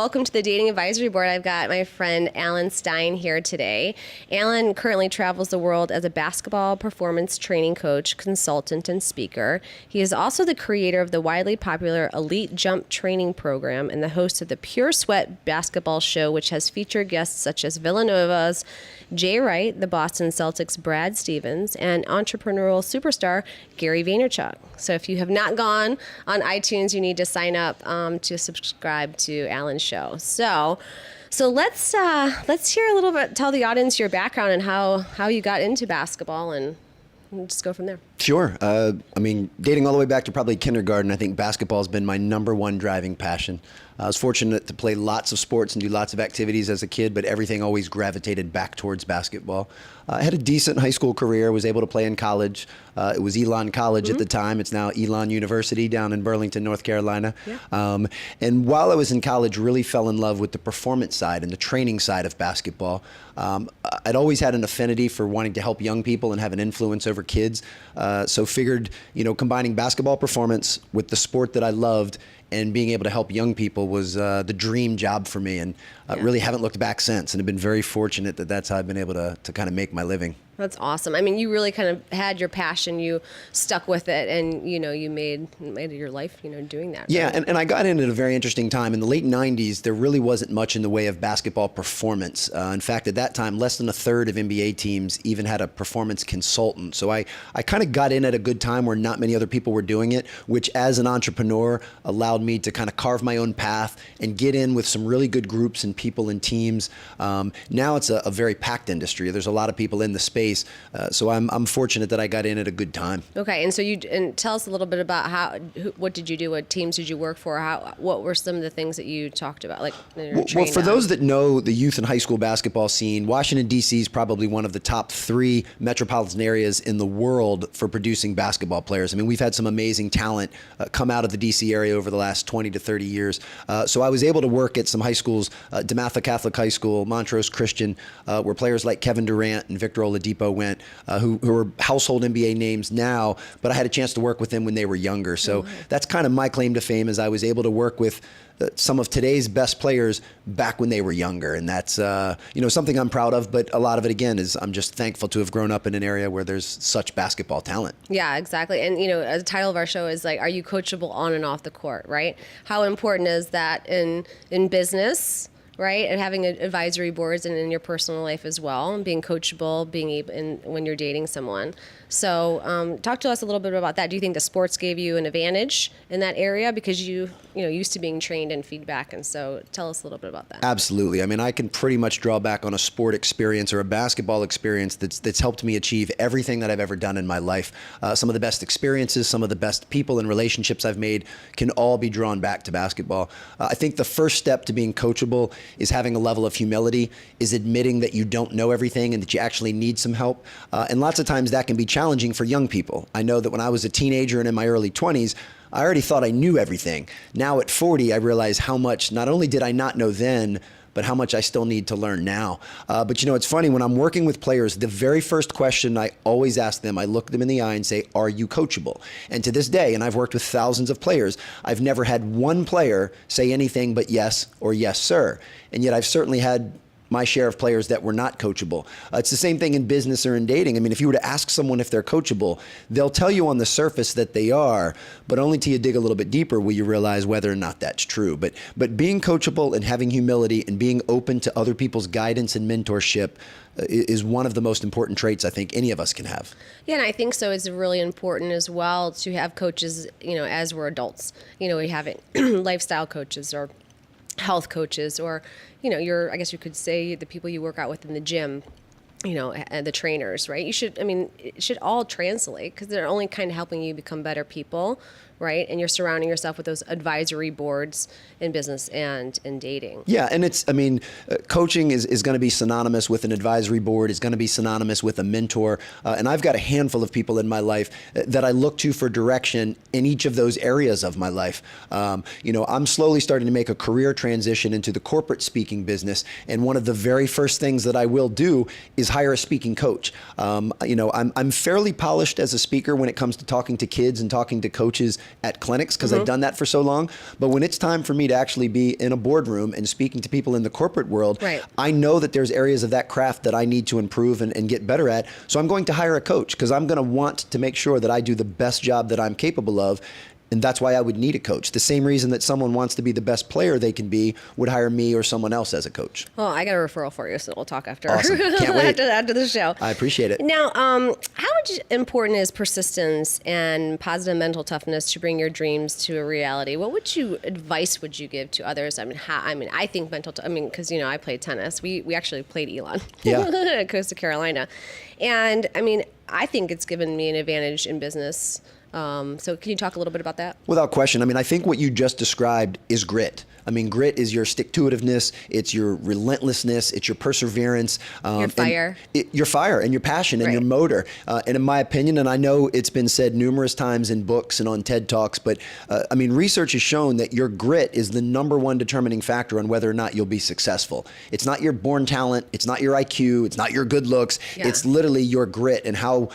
welcome to the Dating Advisory Board. I've got my friend Alan Stein here today. Alan currently travels the world as a basketball performance training coach, consultant, and speaker. He is also the creator of the widely popular Elite Jump Training Program and the host of the Pure Sweat Basketball Show, which has featured guests such as Villanova's Jay Wright, the Boston Celtics' Brad Stevens, and entrepreneurial superstar Gary Vaynerchuk. So if you have not gone on iTunes, you need to sign up to subscribe to Alan's show. So let's hear a little bit, tell the audience your background and how you got into basketball, and we'll just go from there. Sure. Dating all the way back to probably kindergarten, I think basketball has been my #1 driving passion. I was fortunate to play lots of sports and do lots of activities as a kid, but everything always gravitated back towards basketball. I had a decent high school career, was able to play in college. It was Elon College at the time. It's now Elon University down in Burlington, North Carolina. Yeah. And while I was in college, really fell in love with the performance side and the training side of basketball. I'd always had an affinity for wanting to help young people and have an influence over kids. So figured, combining basketball performance with the sport that I loved and being able to help young people was the dream job for me, and really haven't looked back since, and have been very fortunate that that's how I've been able to kind of make my living. That's awesome. I mean, you really kind of had your passion, you stuck with it, and you made your life, doing that. Yeah, right? and I got in at a very interesting time. In the late 90s, there really wasn't much in the way of basketball performance. In fact, at that time, less than a third of NBA teams even had a performance consultant. So I kind of got in at a good time where not many other people were doing it, which as an entrepreneur allowed me to kind of carve my own path and get in with some really good groups and people and teams. Now it's a very packed industry. There's a lot of people in the space. So I'm fortunate that I got in at a good time. Okay, and so and tell us a little bit about what did you do? What teams did you work for? What were some of the things that you talked about? Well, for those that know the youth and high school basketball scene, Washington, D.C. is probably one of the top 3 metropolitan areas in the world for producing basketball players. I mean, we've had some amazing talent come out of the D.C. area over the last 20 to 30 years. So I was able to work at some high schools, DeMatha Catholic High School, Montrose Christian, where players like Kevin Durant and Victor Oladipo went, who are household NBA names now, but I had a chance to work with them when they were younger. So that's kind of my claim to fame, is I was able to work with some of today's best players back when they were younger. And that's something I'm proud of, but a lot of it, again, is I'm just thankful to have grown up in an area where there's such basketball talent. Yeah, exactly. And the title of our show is are you coachable on and off the court, right? How important is that in business, right? And having advisory boards, and in your personal life as well, and being coachable, being able, and when you're dating someone. So talk to us a little bit about that. Do you think the sports gave you an advantage in that area because you used to being trained in feedback? And so tell us a little bit about that. Absolutely. I mean, I can pretty much draw back on a sport experience or a basketball experience that's helped me achieve everything that I've ever done in my life. Some of the best experiences, some of the best people and relationships I've made can all be drawn back to basketball. I think the first step to being coachable is having a level of humility, is admitting that you don't know everything and that you actually need some help. And lots of times that can be challenging for young people. I know that when I was a teenager and in my early 20s, I already thought I knew everything. Now at 40, I realize how much not only did I not know then, but how much I still need to learn now. But it's funny, when I'm working with players, the very first question I always ask them, I look them in the eye and say, are you coachable? And to this day, and I've worked with thousands of players, I've never had one player say anything but yes or yes, sir. And yet I've certainly had my share of players that were not coachable. It's the same thing in business or in dating. I mean, if you were to ask someone if they're coachable, they'll tell you on the surface that they are, but only till you dig a little bit deeper will you realize whether or not that's true. But being coachable and having humility and being open to other people's guidance and mentorship is one of the most important traits I think any of us can have. Yeah, and I think so. It's really important as well to have coaches, as we're adults. We have lifestyle coaches or health coaches, or I guess you could say the people you work out with in the gym, and the trainers, right? It should all translate, because they're only kind of helping you become better people, right? And you're surrounding yourself with those advisory boards in business and in dating. Yeah, and coaching is going to be synonymous with an advisory board, is going to be synonymous with a mentor. And I've got a handful of people in my life that I look to for direction in each of those areas of my life. I'm slowly starting to make a career transition into the corporate speaking business. And one of the very first things that I will do is hire a speaking coach. I'm fairly polished as a speaker when it comes to talking to kids and talking to coaches at clinics because I've done that for so long. But when it's time for me to actually be in a boardroom and speaking to people in the corporate world, I know that there's areas of that craft that I need to improve and get better at. So I'm going to hire a coach because I'm going to want to make sure that I do the best job that I'm capable of. And that's why I would need a coach. The same reason that someone wants to be the best player they can be would hire me or someone else as a coach. Well, I got a referral for you, so we'll talk after. Awesome. Can't wait. after the show. I appreciate it. Now, how important is persistence and positive mental toughness to bring your dreams to a reality? What advice would you give to others? I think because I played tennis. We actually played Elon at Costa Carolina, and I think it's given me an advantage in business. So can you talk a little bit about that? Without question. I think what you just described is grit. Grit is your stick-to-itiveness, it's your relentlessness, it's your perseverance. Your fire. Your fire and your passion and your motor. And in my opinion, and I know it's been said numerous times in books and on TED Talks, but research has shown that your grit is the #1 determining factor on whether or not you'll be successful. It's not your born talent, it's not your IQ, it's not your good looks, it's literally your grit and how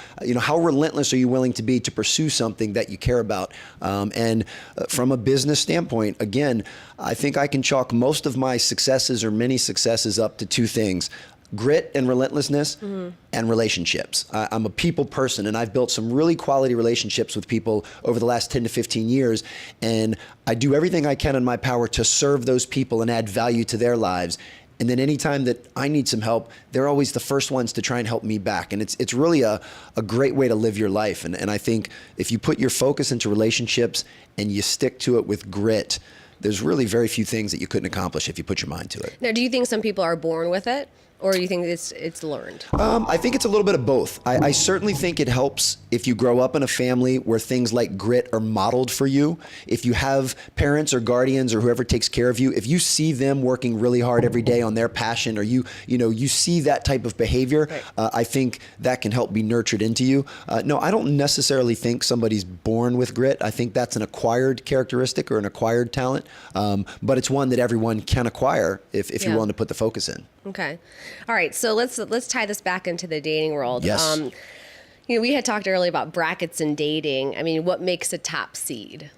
relentless are you willing to be to pursue something that you care about. And from a business standpoint, again, I think I can chalk most of my successes or many successes up to 2 things: grit and relentlessness and relationships. I'm a people person, and I've built some really quality relationships with people over the last 10 to 15 years. And I do everything I can in my power to serve those people and add value to their lives. And then anytime that I need some help, they're always the first ones to try and help me back. And it's really a great way to live your life. And I think if you put your focus into relationships and you stick to it with grit, there's really very few things that you couldn't accomplish if you put your mind to it. Now, do you think some people are born with it? Or do you think it's learned? I think it's a little bit of both. I certainly think it helps if you grow up in a family where things like grit are modeled for you. If you have parents or guardians or whoever takes care of you, if you see them working really hard every day on their passion, or you see that type of behavior, I think that can help be nurtured into you. No, I don't necessarily think somebody's born with grit. I think that's an acquired characteristic or an acquired talent, but it's one that everyone can acquire if you're willing to put the focus in. Okay. All right. So let's tie this back into the dating world. Yes. We had talked earlier about brackets and dating. What makes a top seed?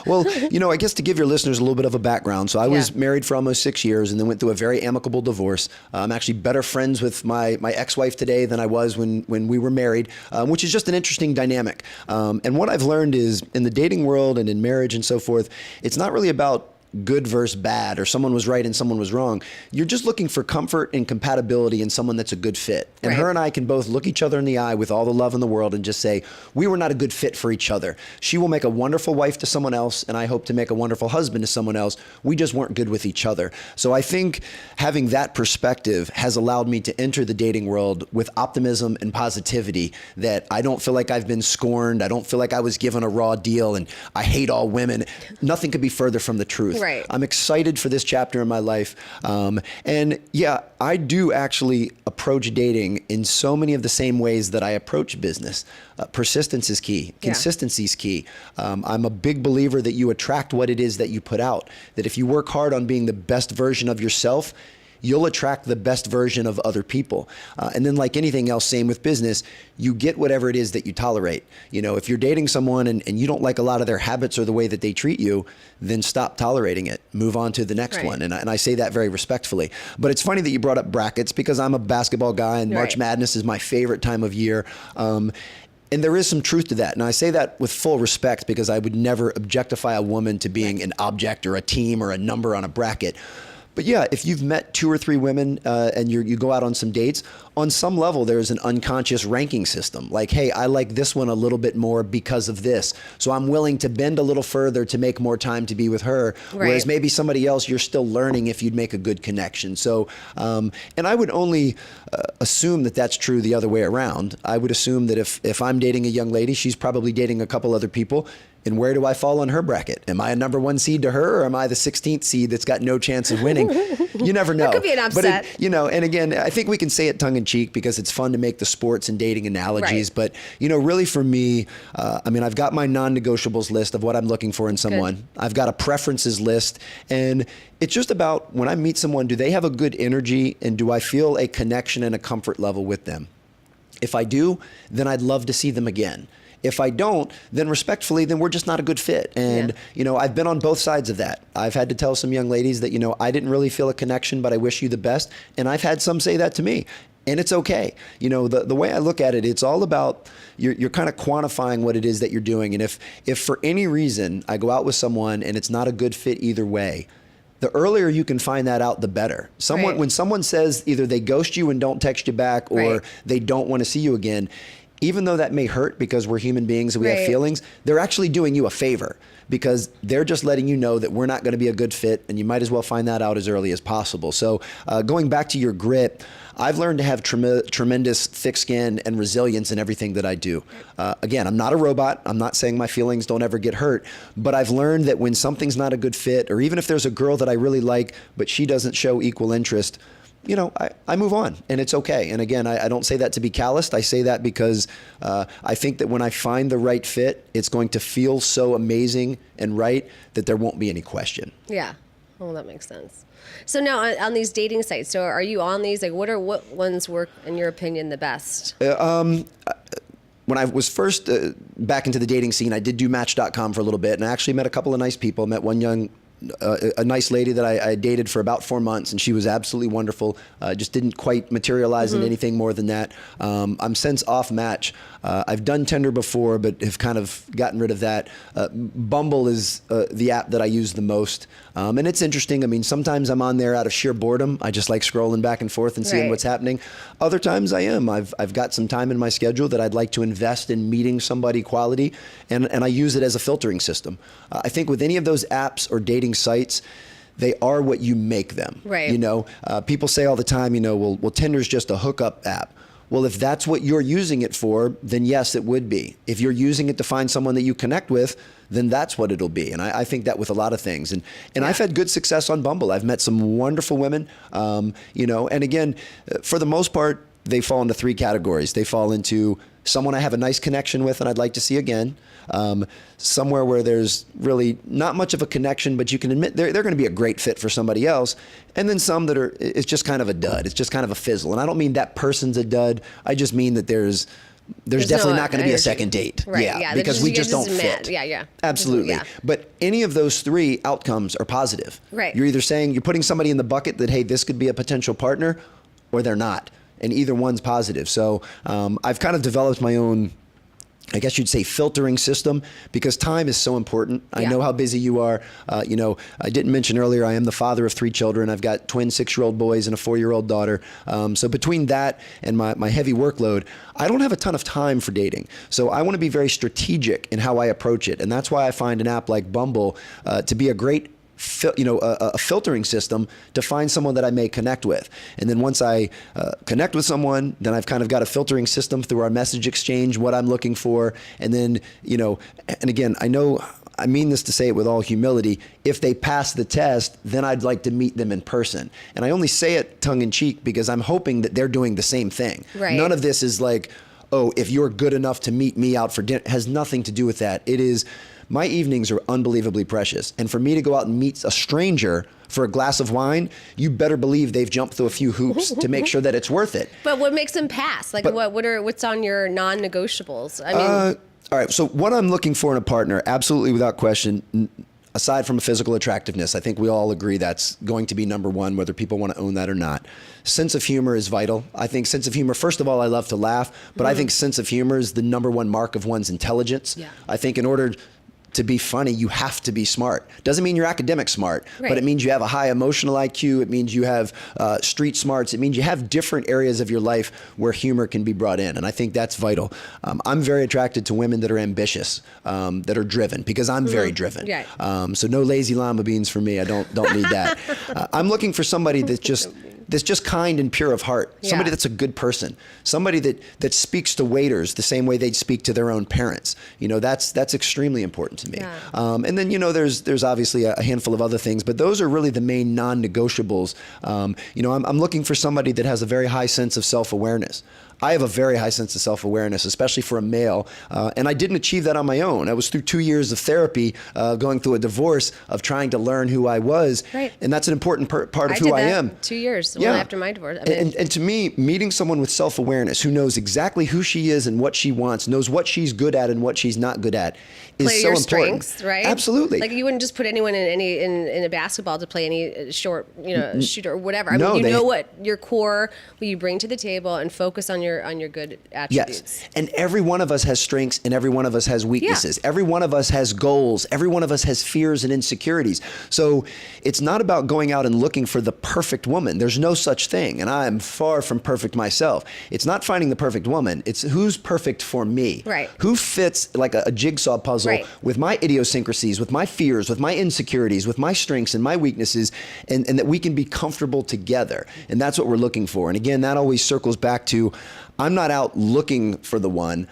Well, I guess to give your listeners a little bit of a background. So I was married for almost 6 years and then went through a very amicable divorce. I'm actually better friends with my ex-wife today than I was when we were married, which is just an interesting dynamic. And what I've learned is in the dating world and in marriage and so forth, it's not really about good versus bad, or someone was right and someone was wrong. You're just looking for comfort and compatibility in someone that's a good fit. And her and I can both look each other in the eye with all the love in the world and just say, we were not a good fit for each other. She will make a wonderful wife to someone else, and I hope to make a wonderful husband to someone else. We just weren't good with each other. So I think having that perspective has allowed me to enter the dating world with optimism and positivity, that I don't feel like I've been scorned. I don't feel like I was given a raw deal and I hate all women. Nothing could be further from the truth. Right. I'm excited for this chapter in my life. And yeah, I do actually approach dating in so many of the same ways that I approach business. Persistence is key. Consistency is key. I'm a big believer that you attract what it is that you put out. That if you work hard on being the best version of yourself, you'll attract the best version of other people. And then like anything else, same with business, you get whatever it is that you tolerate. If you're dating someone and you don't like a lot of their habits or the way that they treat you, then stop tolerating it. Move on to the next one. And I say that very respectfully. But it's funny that you brought up brackets, because I'm a basketball guy and March Madness is my favorite time of year. And there is some truth to that. And I say that with full respect, because I would never objectify a woman to being an object or a team or a number on a bracket. But yeah, if you've met 2 or 3 women and you go out on some dates, on some level there's an unconscious ranking system. Like, hey, I like this one a little bit more because of this. So I'm willing to bend a little further to make more time to be with her. Whereas maybe somebody else, you're still learning if you'd make a good connection. So, and I would only assume that that's true the other way around. I would assume that if I'm dating a young lady, she's probably dating a couple other people. And where do I fall on her bracket? Am I a number 1 seed to her, or am I the 16th seed that's got no chance of winning? You never know. That could be an upset. But and again, I think we can say it tongue in cheek because it's fun to make the sports and dating analogies. Right. But, really for me, I've got my non-negotiables list of what I'm looking for in someone. Good. I've got a preferences list. And it's just about when I meet someone, do they have a good energy and do I feel a connection and a comfort level with them? If I do, then I'd love to see them again. If I don't, then respectfully, then we're just not a good fit. And, I've been on both sides of that. I've had to tell some young ladies that, I didn't really feel a connection, but I wish you the best. And I've had some say that to me. And it's okay. The way I look at it, it's all about you're kind of quantifying what it is that you're doing. And if for any reason I go out with someone and it's not a good fit either way, the earlier you can find that out, the better. When someone says either they ghost you and don't text you back or they don't want to see you again, even though that may hurt because we're human beings and we have feelings, they're actually doing you a favor because they're just letting you know that we're not going to be a good fit, and you might as well find that out as early as possible. So going back to your grit, I've learned to have tremendous thick skin and resilience in everything that I do. Again, I'm not a robot. I'm not saying my feelings don't ever get hurt, but I've learned that when something's not a good fit, or even if there's a girl that I really like, but she doesn't show equal interest, I move on, and it's okay. And again, I don't say that to be calloused. I say that because I think that when I find the right fit, it's going to feel so amazing and right that there won't be any question. Yeah. Well, that makes sense. So now on these dating sites, so are you on these? Like, what ones work, in your opinion, the best? When I was first back into the dating scene, I did do Match.com for a little bit, and I actually met a couple of nice people. Met one a nice lady that I dated for about 4 months, and she was absolutely wonderful. Just didn't quite materialize in anything more than that. I'm since off Match. I've done Tinder before, but have kind of gotten rid of that. Bumble is the app that I use the most. And it's interesting. I mean, sometimes I'm on there out of sheer boredom. I just like scrolling back and forth and seeing what's happening. Other times I am. I've got some time in my schedule that I'd like to invest in meeting somebody quality, and I use it as a filtering system. I think with any of those apps or dating sites, they are what you make them. Right. People say all the time, well, Tinder's just a hookup app. Well, if that's what you're using it for, then yes, it would be. If you're using it to find someone that you connect with, then that's what it'll be. And I think that with a lot of things. And I've had good success on Bumble. I've met some wonderful women, and again, for the most part, they fall into 3 categories. They fall into someone I have a nice connection with and I'd like to see again. Somewhere where there's really not much of a connection, but you can admit they're going to be a great fit for somebody else. And then some that it's just kind of a dud. It's just kind of a fizzle. And I don't mean that person's a dud. I just mean that there's definitely not going to be a second date. Right. Yeah, because we just don't fit. Yeah. Absolutely. Yeah. But any of those 3 outcomes are positive. Right. You're either saying you're putting somebody in the bucket that, hey, this could be a potential partner, or they're not. And either one's positive. So I've kind of developed my own, I guess you'd say, filtering system, because time is so important. I know how busy you are. I didn't mention earlier, I am the father of 3 children. I've got twin 6-year-old boys and a 4-year-old daughter. So between that and my heavy workload, I don't have a ton of time for dating. So I want to be very strategic in how I approach it. And that's why I find an app like Bumble to be a great a filtering system to find someone that I may connect with. And then once I connect with someone, then I've kind of got a filtering system through our message exchange, what I'm looking for. And then, and again, I mean this to say it with all humility, if they pass the test, then I'd like to meet them in person. And I only say it tongue in cheek because I'm hoping that they're doing the same thing. Right. None of this is like, oh, if you're good enough to meet me out for dinner. It has nothing to do with that. It is, my evenings are unbelievably precious. And for me to go out and meet a stranger for a glass of wine, you better believe they've jumped through a few hoops to make sure that it's worth it. But what makes them pass? Like, what's on your non-negotiables? I mean, all right. So what I'm looking for in a partner, absolutely without question, aside from physical attractiveness, I think we all agree that's going to be number 1, whether people want to own that or not. Sense of humor is vital. I think sense of humor, first of all, I love to laugh, but I think sense of humor is the number 1 mark of one's intelligence. Yeah. I think in order to be funny, you have to be smart. Doesn't mean you're academic smart, but it means you have a high emotional IQ. It means you have street smarts. It means you have different areas of your life where humor can be brought in. And I think that's vital. I'm very attracted to women that are ambitious, that are driven, because I'm very driven. So no lazy llama beans for me. I don't need that. I'm looking for somebody that that's just kind and pure of heart, somebody that's a good person, somebody that speaks to waiters the same way they'd speak to their own parents. That's extremely important to me. Yeah. And then, there's obviously a handful of other things, but those are really the main non-negotiables. I'm looking for somebody that has a very high sense of self-awareness. I have a very high sense of self-awareness, especially for a male, and I didn't achieve that on my own. I was through 2 years of therapy, going through a divorce, of trying to learn who I was, right. And that's an important part of I who did I that am. 2 years after my divorce. And to me, meeting someone with self-awareness who knows exactly who she is and what she wants, knows what she's good at and what she's not good at, is play so your important. Strengths, right? Absolutely. Like you wouldn't just put anyone in a basketball to play any short, shooter or whatever. I No, mean, you know what your core, what you bring to the table, and focus on your good attributes. Yes. And every one of us has strengths and every one of us has weaknesses. Yeah. Every one of us has goals. Every one of us has fears and insecurities. So it's not about going out and looking for the perfect woman. There's no such thing. And I am far from perfect myself. It's not finding the perfect woman. It's who's perfect for me. Right. Who fits like a jigsaw puzzle with my idiosyncrasies, with my fears, with my insecurities, with my strengths and my weaknesses, and that we can be comfortable together. And that's what we're looking for. And again, that always circles back to, I'm not out looking for the one.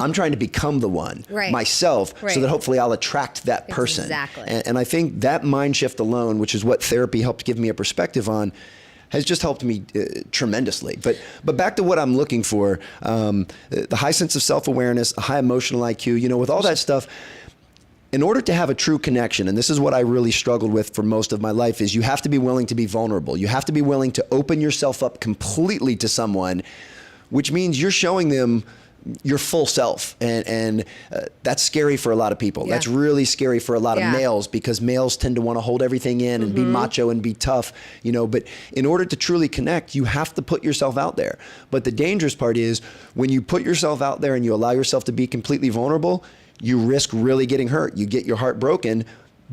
I'm trying to become the one myself, so that hopefully I'll attract that person. Exactly. And I think that mind shift alone, which is what therapy helped give me a perspective on, has just helped me tremendously. But back to what I'm looking for, the high sense of self-awareness, a high emotional IQ, with all that stuff. In order to have a true connection, and this is what I really struggled with for most of my life, is you have to be willing to be vulnerable. You have to be willing to open yourself up completely to someone, which means you're showing them your full self. And that's scary for a lot of people. Yeah. That's really scary for a lot of males, because males tend to want to hold everything in and be macho and be tough, but in order to truly connect, you have to put yourself out there. But the dangerous part is when you put yourself out there and you allow yourself to be completely vulnerable, you risk really getting hurt. You get your heart broken.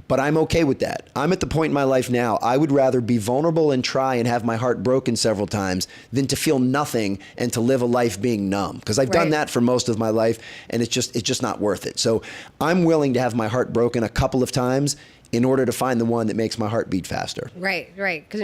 But I'm okay with that. I'm at the point in my life now, I would rather be vulnerable and try and have my heart broken several times than to feel nothing and to live a life being numb. Because I've done that for most of my life, and it's just not worth it. So I'm willing to have my heart broken a couple of times in order to find the one that makes my heart beat faster. Right. Because,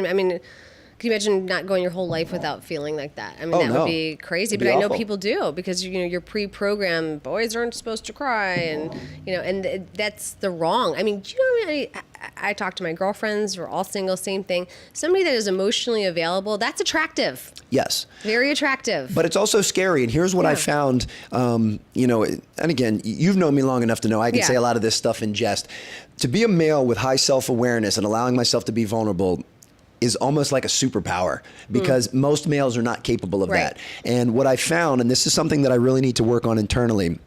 can you imagine not going your whole life without feeling like that? That would be crazy. But I know people do, because you're pre-programmed. Boys aren't supposed to cry, and that's the wrong. Do you know how many? I talk to my girlfriends. We're all single. Same thing. Somebody that is emotionally available, that's attractive. Yes. Very attractive. But it's also scary. And here's what I found. And again, you've known me long enough to know I can say a lot of this stuff in jest. To be a male with high self-awareness and allowing myself to be vulnerable is almost like a superpower, because most males are not capable of that. And what I found, and this is something that I really need to work on internally,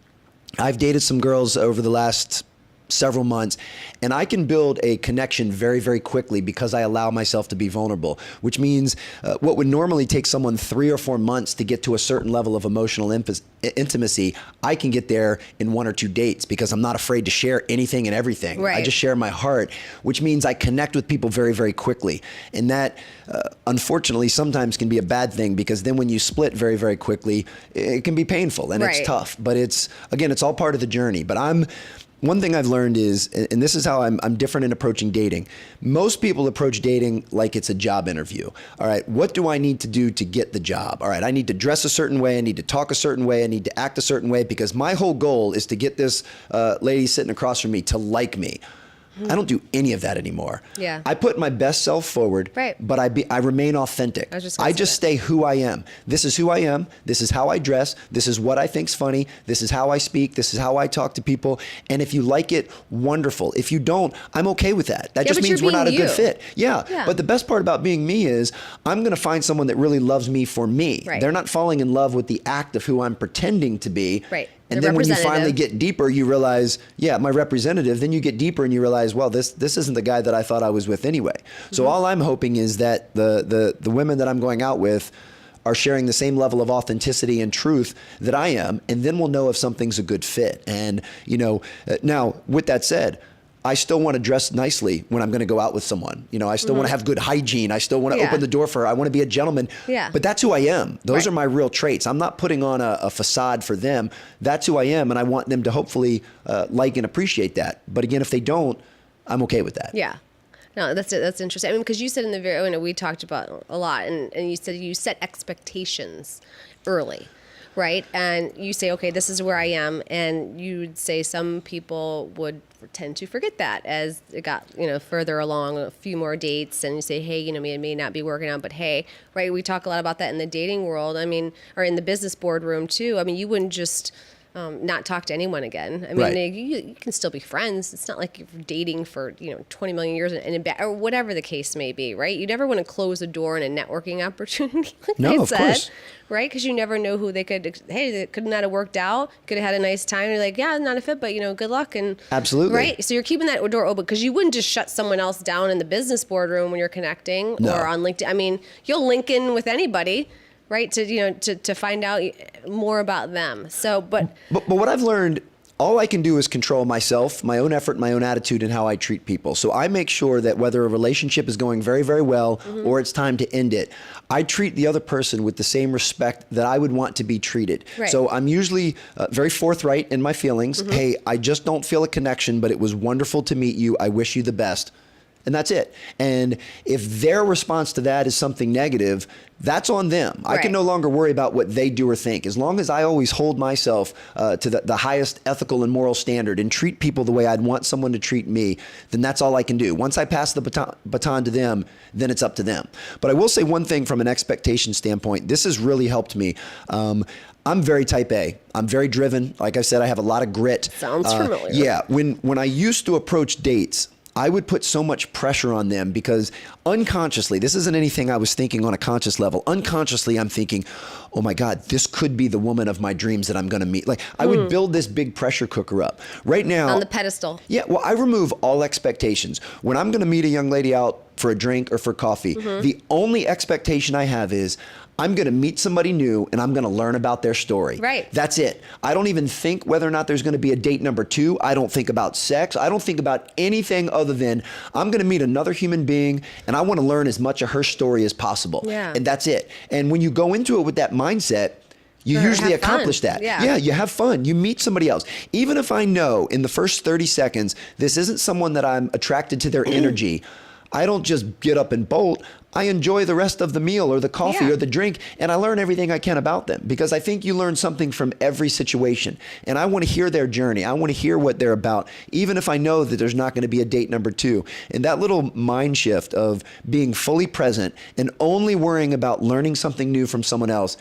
I've dated some girls over the last several months, and I can build a connection very, very quickly because I allow myself to be vulnerable, which means what would normally take someone 3 or 4 months to get to a certain level of emotional intimacy, I can get there in 1 or 2 dates, because I'm not afraid to share anything and everything. I just share my heart, which means I connect with people very, very quickly. And that, unfortunately, sometimes can be a bad thing, because then when you split very, very quickly, it can be painful and it's tough. But it's all part of the journey. But one thing I've learned is, and this is how I'm different in approaching dating. Most people approach dating like it's a job interview. All right, what do I need to do to get the job? All right, I need to dress a certain way. I need to talk a certain way. I need to act a certain way, because my whole goal is to get this lady sitting across from me to like me. I don't do any of that anymore. Yeah. I put my best self forward, but I remain authentic. I just stay who I am. This is who I am. This is how I dress. This is what I think's funny. This is how I speak. This is how I talk to people. And if you like it, wonderful. If you don't, I'm okay with that. That just means we're not a good fit. Yeah. But the best part about being me is I'm going to find someone that really loves me for me. They're not falling in love with the act of who I'm pretending to be. And then when you finally get deeper, you realize, my representative, then you get deeper and you realize, well, this isn't the guy that I thought I was with anyway. So all I'm hoping is that the women that I'm going out with are sharing the same level of authenticity and truth that I am, and then we'll know if something's a good fit. And, now with that said, I still want to dress nicely when I'm going to go out with someone. I still want to have good hygiene. I still want to open the door for her. I want to be a gentleman. But that's who I am. Those are my real traits. I'm not putting on a facade for them. That's who I am, and I want them to hopefully like and appreciate that. But again, if they don't, I'm okay with that. Yeah. No, that's interesting. I mean, because you said in the very, we talked about a lot, and you said you set expectations early, right? And you say, okay, this is where I am, and you'd say some people would tend to forget that as it got, further along, a few more dates, and you say, hey, it may not be working out, but hey, right? We talk a lot about that in the dating world. I mean, or in the business boardroom too. I mean, you wouldn't just not talk to anyone again. I mean, Right. you can still be friends. It's not like you're dating for 20 million years or whatever the case may be, right? You never want to close a door on a networking opportunity, like No, I of said, course. right? Because you never know who they could. Hey, it could not have worked out. Could have had a nice time. You're like, yeah, not a fit, but good luck and Absolutely. right. So you're keeping that door open because you wouldn't just shut someone else down in the business boardroom when you're connecting No. or on LinkedIn. I mean, you'll link in with anybody. Right, to find out more about them. So, but what I've learned, all I can do is control myself, my own effort, my own attitude, and how I treat people. So I make sure that whether a relationship is going very, very well or it's time to end it, I treat the other person with the same respect that I would want to be treated. Right. So I'm usually very forthright in my feelings. Hey, I just don't feel a connection, but it was wonderful to meet you. I wish you the best. And that's it. And if their response to that is something negative, that's on them. I Right. can no longer worry about what they do or think. As long as I always hold myself to the highest ethical and moral standard and treat people the way I'd want someone to treat me, then that's all I can do. Once I pass the baton to them, then it's up to them. But I will say one thing from an expectation standpoint. This has really helped me. I'm very type A. I'm very driven. Like I said, I have a lot of grit. Sounds familiar. Yeah. When I used to approach dates, I would put so much pressure on them because unconsciously, this isn't anything I was thinking on a conscious level. Unconsciously, I'm thinking, oh my God, this could be the woman of my dreams that I'm going to meet. Like I would build this big pressure cooker up. Right now, on the pedestal. yeah, well, I remove all expectations. When I'm going to meet a young lady out for a drink or for coffee, the only expectation I have is I'm going to meet somebody new and I'm going to learn about their story. Right. That's it. I don't even think whether or not there's going to be a date number 2. I don't think about sex. I don't think about anything other than I'm going to meet another human being and I want to learn as much of her story as possible. Yeah. And that's it. And when you go into it with that mindset, you Or usually have fun. accomplish that. Yeah. You have fun. You meet somebody else. Even if I know in the first 30 seconds, this isn't someone that I'm attracted to their energy, I don't just get up and bolt. I enjoy the rest of the meal or the coffee Yeah. or the drink, and I learn everything I can about them because I think you learn something from every situation. And I want to hear their journey. I want to hear what they're about, even if I know that there's not going to be a date number 2. And that little mind shift of being fully present and only worrying about learning something new from someone else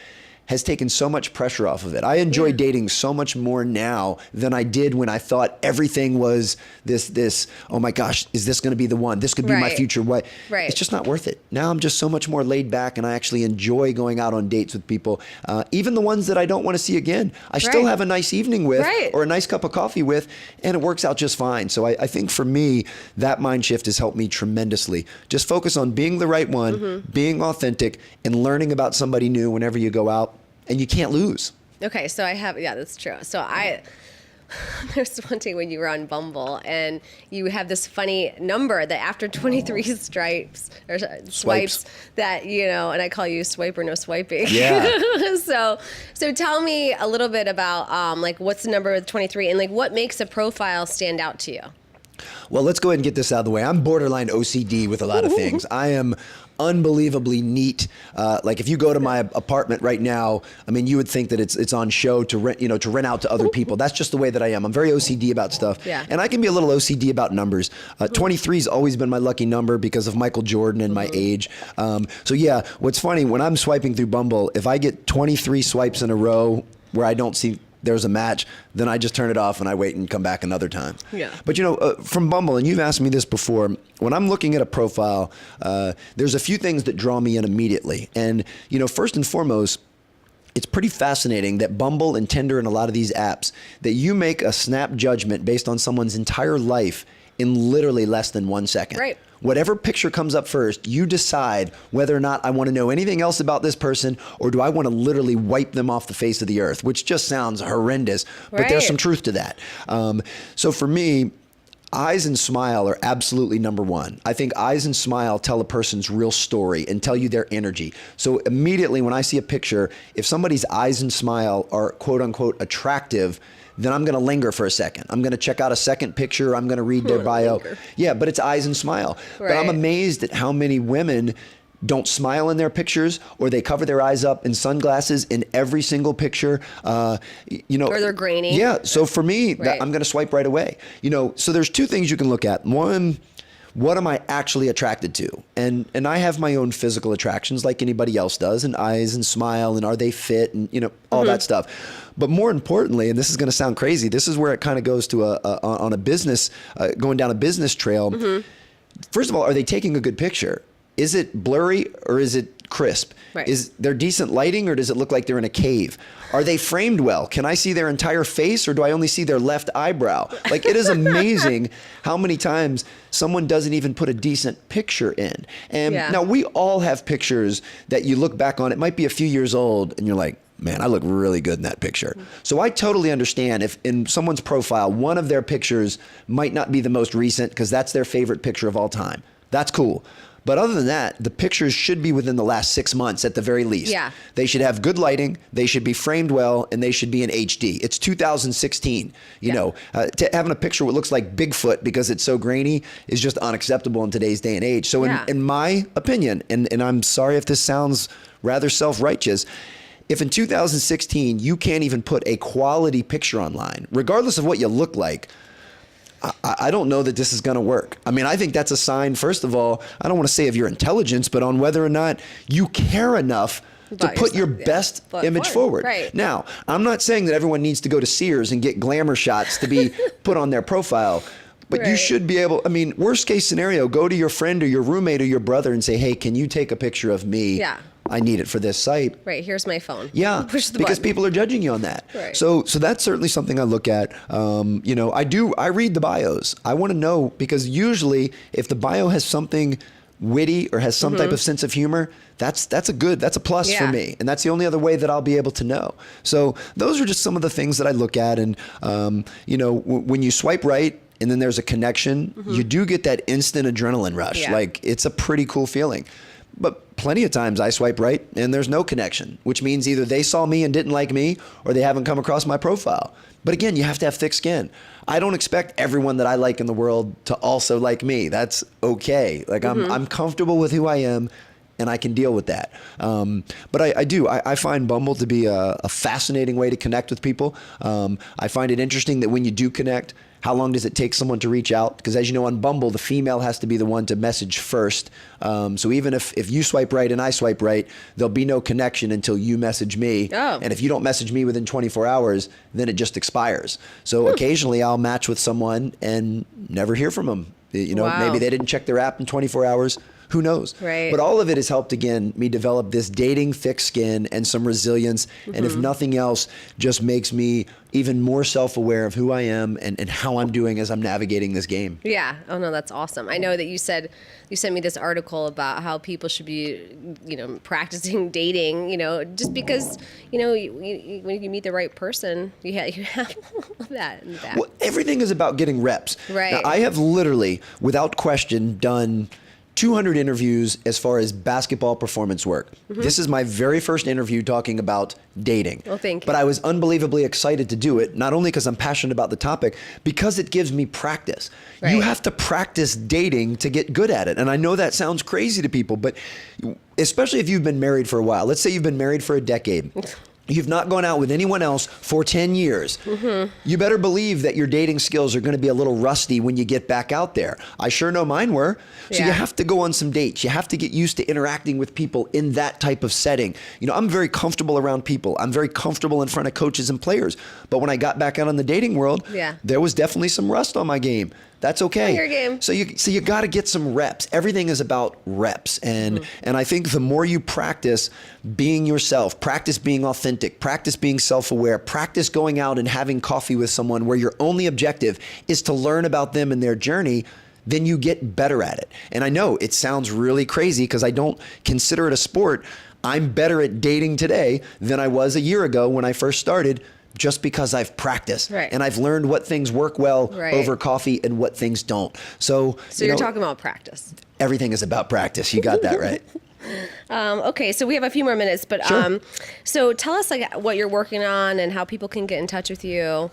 has taken so much pressure off of it. I enjoy dating so much more now than I did when I thought everything was this, oh my gosh, is this going to be the one? This could be my Right. future. What? Right. It's just not worth it. Now I'm just so much more laid back and I actually enjoy going out on dates with people. Even the ones that I don't want to see again, I still Right. have a nice evening with Right. or a nice cup of coffee with, and it works out just fine. So I think for me, that mind shift has helped me tremendously. Just focus on being the right one, being authentic, and learning about somebody new whenever you go out. And you can't lose. Okay, so that's true. So there's one day when you were on Bumble and you have this funny number that after 23 stripes or swipes that, and I call you swipe or no swiping. Yeah. So tell me a little bit about like what's the number with 23 and like what makes a profile stand out to you? Well, let's go ahead and get this out of the way. I'm borderline OCD with a lot of things. I am unbelievably neat. Like if you go to my apartment right now, I mean, you would think that it's on show to rent out to other people. That's just the way that I am. I'm very OCD about stuff. Yeah. And I can be a little OCD about numbers. 23's always been my lucky number because of Michael Jordan and my age. So yeah, what's funny, when I'm swiping through Bumble, if I get 23 swipes in a row where I don't see there's a match, then I just turn it off and I wait and come back another time. Yeah. But from Bumble, and you've asked me this before, when I'm looking at a profile, there's a few things that draw me in immediately. And, first and foremost, it's pretty fascinating that Bumble and Tinder and a lot of these apps, that you make a snap judgment based on someone's entire life in literally less than 1 second. Right. Whatever picture comes up first, you decide whether or not I want to know anything else about this person or do I want to literally wipe them off the face of the earth, which just sounds horrendous, but there's Right. some truth to that. So for me, eyes and smile are absolutely number one. I think eyes and smile tell a person's real story and tell you their energy. So immediately when I see a picture, if somebody's eyes and smile are quote unquote attractive, then I'm going to linger for a second. I'm going to check out a second picture. I'm going to read their bio. Yeah, but it's eyes and smile. Right. But I'm amazed at how many women don't smile in their pictures, or they cover their eyes up in sunglasses in every single picture. Or they're grainy. Yeah. So for me, Right. I'm going to swipe right away. So there's two things you can look at. One, what am I actually attracted to? And I have my own physical attractions like anybody else does, and eyes and smile, and are they fit, and all that stuff. But more importantly, and this is going to sound crazy, this is where it kind of goes to on a business, going down a business trail. First of all, are they taking a good picture? Is it blurry or is it crisp? Right. Is there decent lighting, or does it look like they're in a cave? Are they framed well? Can I see their entire face, or do I only see their left eyebrow? Like, it is amazing how many times someone doesn't even put a decent picture in. And now we all have pictures that you look back on. It might be a few years old and you're like, man, I look really good in that picture. So I totally understand if in someone's profile, one of their pictures might not be the most recent because that's their favorite picture of all time. That's cool. But other than that, the pictures should be within the last 6 months at the very least. Yeah. They should have good lighting, they should be framed well, and they should be in HD. It's 2016. Having a picture that looks like Bigfoot because it's so grainy is just unacceptable in today's day and age. So in my opinion, and I'm sorry if this sounds rather self-righteous, if in 2016 you can't even put a quality picture online, regardless of what you look like, I don't know that this is going to work. I mean, I think that's a sign, first of all, I don't want to say of your intelligence, but on whether or not you care enough to put your best image forward. Right. Now, I'm not saying that everyone needs to go to Sears and get glamour shots to be put on their profile, but you should be able, I mean, worst case scenario, go to your friend or your roommate or your brother and say, hey, can you take a picture of me? Yeah. I need it for this site. Right, here's my phone. Yeah, Push the because button. people are judging you on that. Right. So that's certainly something I look at. I read the bios. I want to know, because usually if the bio has something witty or has some type of sense of humor, that's a plus for me. And that's the only other way that I'll be able to know. So those are just some of the things that I look at. And, when you swipe right, and then there's a connection, you do get that instant adrenaline rush. Yeah. Like, it's a pretty cool feeling. But plenty of times I swipe right and there's no connection, which means either they saw me and didn't like me, or they haven't come across my profile. But again, you have to have thick skin. I don't expect everyone that I like in the world to also like me. That's okay. Like, I'm comfortable with who I am, and I can deal with that. But I find Bumble to be a fascinating way to connect with people. I find it interesting that when you do connect, how long does it take someone to reach out? Because as you know, on Bumble, the female has to be the one to message first. So even if you swipe right and I swipe right, there'll be no connection until you message me. Oh. And if you don't message me within 24 hours, then it just expires. So occasionally I'll match with someone and never hear from them. Wow. Maybe they didn't check their app in 24 hours. Who knows? Right. But all of it has helped, again, me develop this dating thick skin and some resilience. And if nothing else, just makes me even more self-aware of who I am and how I'm doing as I'm navigating this game. Yeah. Oh no, that's awesome. I know that you sent me this article about how people should be, practicing dating, just because, when you meet the right person, you have that in the back. Well, everything is about getting reps. Right. Now, I have literally, without question, done 200 interviews as far as basketball performance work. This is my very first interview talking about dating. Well, thank you. But I was unbelievably excited to do it, not only because I'm passionate about the topic, because it gives me practice. Right. You have to practice dating to get good at it. And I know that sounds crazy to people, but especially if you've been married for a while. Let's say you've been married for a decade. You've not gone out with anyone else for 10 years. You better believe that your dating skills are going to be a little rusty when you get back out there. I sure know mine were. So you have to go on some dates. You have to get used to interacting with people in that type of setting. I'm very comfortable around people. I'm very comfortable in front of coaches and players. But when I got back out in the dating world, there was definitely some rust on my game. That's okay. Your game. So you got to get some reps. Everything is about reps. And I think the more you practice being yourself, practice being authentic, practice being self-aware, practice going out and having coffee with someone where your only objective is to learn about them and their journey, then you get better at it. And I know it sounds really crazy because I don't consider it a sport. I'm better at dating today than I was a year ago when I first started. just because I've practiced Right. and I've learned what things work well Right. over coffee and what things don't. So you're talking about practice. Everything is about practice. You got that right. Okay, so we have a few more minutes, but Sure. so tell us like what you're working on and how people can get in touch with you.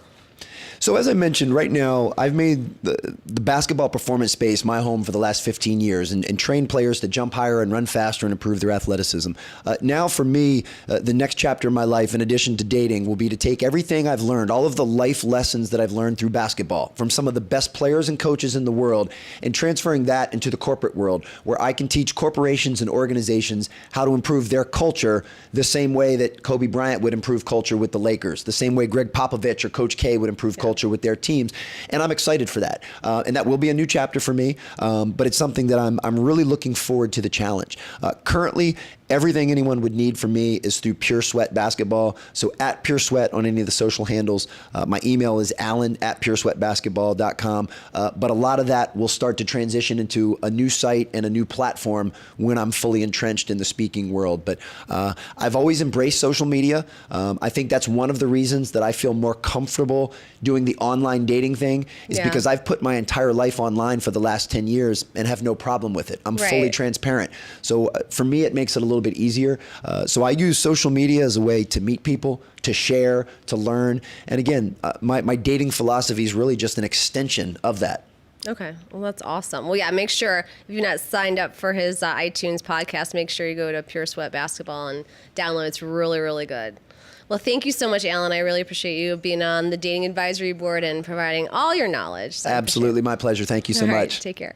So as I mentioned, right now, I've made the basketball performance space my home for the last 15 years and trained players to jump higher and run faster and improve their athleticism. Now for me, the next chapter in my life, in addition to dating, will be to take everything I've learned, all of the life lessons that I've learned through basketball from some of the best players and coaches in the world, and transferring that into the corporate world, where I can teach corporations and organizations how to improve their culture the same way that Kobe Bryant would improve culture with the Lakers, the same way Greg Popovich or Coach K would improve culture with their teams. And I'm excited for that. And that will be a new chapter for me. But it's something that I'm really looking forward to the challenge. Currently, everything anyone would need from me is through Pure Sweat Basketball. So at Pure Sweat on any of the social handles. My email is alan@puresweatbasketball.com. But a lot of that will start to transition into a new site and a new platform when I'm fully entrenched in the speaking world. But I've always embraced social media. I think that's one of the reasons that I feel more comfortable doing the online dating thing is because I've put my entire life online for the last 10 years and have no problem with it. I'm fully transparent. So for me, it makes it a little bit easier. So I use social media as a way to meet people, to share, to learn. And again, my dating philosophy is really just an extension of that. Okay, well, that's awesome. Well, yeah, make sure if you've not signed up for his iTunes podcast, make sure you go to Pure Sweat Basketball and download. It's really, really good. Well, thank you so much, Alan. I really appreciate you being on the Dating Advisory Board and providing all your knowledge. So Absolutely, my pleasure. Thank you so All right, much. take care.